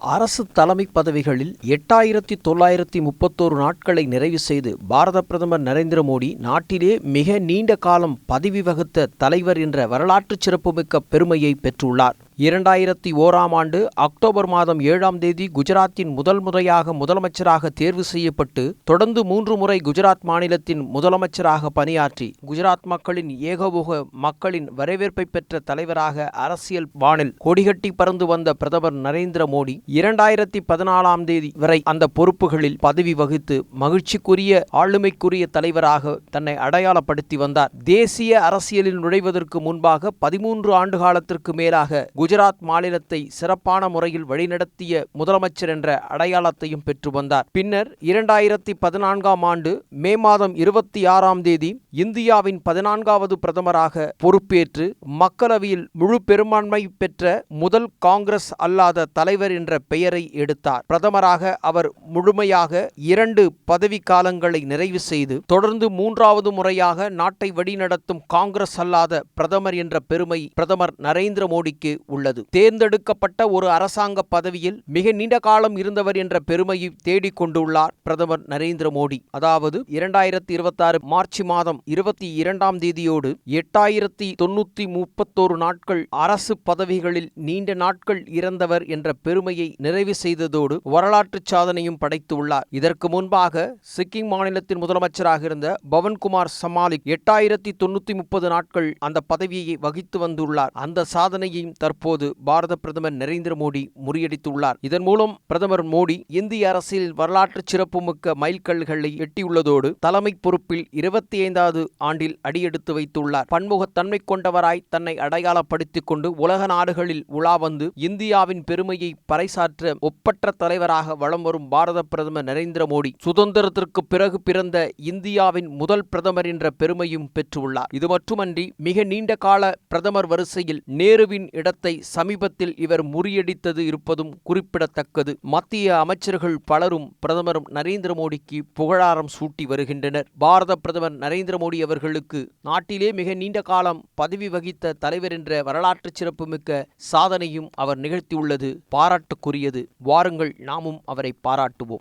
அரசு தலைமை பதவிகளில் 8931 நாட்களை நிறைவு செய்து பாரத பிரதமர் நரேந்திர மோடி நாட்டிலே மிக நீண்ட காலம் பதவி வகித்த தலைவர் என்ற வரலாற்று சிறப்புமிக்க பெருமையை பெற்றுள்ளார். 2001ஆம் ஆண்டு அக்டோபர் மாதம் 7ஆம் தேதி குஜராத்தின் முதல் முறையாக முதலமைச்சராக தேர்வு செய்யப்பட்டு தொடர்ந்து 3 முறை குஜராத் மாநிலத்தின் முதலமைச்சராக பணியாற்றி குஜராத் மக்களின் ஏகபோக மக்களின் வரவேற்பை பெற்ற தலைவராக அரசியல் வானில் கொடிகட்டி பறந்து வந்த பிரதமர் நரேந்திர மோடி 2014ஆம் தேதி வரை அந்த பொறுப்புகளில் பதவி வகித்து மகிழ்ச்சிக்குரிய ஆளுமைக்குரிய தலைவராக தன்னை அடையாளப்படுத்தி வந்தார். தேசிய அரசியலில் நுழைவதற்கு முன்பாக 13 ஆண்டு காலத்திற்கு மேலாக குஜராத் மாநிலத்தை சிறப்பான முறையில் வழிநடத்திய முதலமைச்சர் என்ற அடையாளத்தையும் பெற்று வந்தார். பின்னர் 2014ஆம் ஆண்டு மே மாதம் 26ஆம் தேதி இந்தியாவின் 14வது பிரதமராக பொறுப்பேற்று மக்களவையில் முழு பெரும்பான்மை பெற்ற முதல் காங்கிரஸ் அல்லாத தலைவர் என்ற பெயரை எடுத்தார். பிரதமராக அவர் முழுமையாக 2 பதவி காலங்களை நிறைவு செய்து தொடர்ந்து 3வது முறையாக நாட்டை வழிநடத்தும் காங்கிரஸ் அல்லாத பிரதமர் என்ற பெருமை பிரதமர் நரேந்திர மோடிக்கு உள்ளது. தேர்ந்தெடுக்கப்பட்ட ஒரு அரசாங்க பதவியில் மிக நீண்ட காலம் இருந்தவர் என்ற பெருமையை தேடிக் கொண்டுள்ளார் பிரதமர் நரேந்திர மோடி. அதாவது 2026 மார்ச் மாதம் 22ஆம் தேதியோடு 8931 நாட்கள் அரசு பதவிகளில் நீண்ட நாட்கள் இருந்தவர் என்ற பெருமையை நிறைவு செய்ததோடு வரலாற்று சாதனையும் படைத்துள்ளார். இதற்கு முன்பாக சிக்கிம் மாநிலத்தின் முதலமைச்சராக இருந்த பவன்குமார் சமாலிக் 8930 நாட்கள் அந்த பதவியை வகித்து வந்துள்ளார். அந்த சாதனையையும் தற்போது பாரத பிரதமர் நரேந்திர மோடி முறியடித்துள்ளார். இதன் மூலம் பிரதமர் மோடி இந்திய அரசியல் வரலாற்று சிறப்புமிக்க மைல்கல்களை எட்டியுள்ளதோடு தலைமை பொறுப்பில் 25வது ஆண்டில் அடியெடுத்து வைத்துள்ளார். பன்முகத்தன்மை கொண்டவராய் தன்னை அடையாளப்படுத்திக் கொண்டு உலக நாடுகளில் உலா வந்து இந்தியாவின் பெருமையை பறைசாற்ற ஒப்பற்ற தலைவராக வலம் வரும் பாரத பிரதமர் நரேந்திர மோடி சுதந்திரத்திற்கு பிறகு பிறந்த இந்தியாவின் முதல் பிரதமர் என்ற பெருமையும் பெற்றுள்ளார். இது மட்டுமன்றி மிக நீண்ட கால பிரதமர் வரிசையில் நேருவின் இடத்தை சமீபத்தில் இவர் முறியடித்தது இருப்பதும் குறிப்பிடத்தக்கது. மத்திய அமைச்சர்கள் பலரும் பிரதமர் நரேந்திர மோடிக்கு புகழாரம் சூட்டி வருகின்றனர். பாரத பிரதமர் நரேந்திர மோடி அவர்களுக்கு நாட்டிலே மிக நீண்ட காலம் பதவி வகித்த தலைவர் என்ற வரலாற்று சிறப்புமிக்க சாதனையும் அவர் நிகழ்த்தியுள்ளது பாராட்டுக்குரியது. வாருங்கள் நாமும் அவரை பாராட்டுவோம்.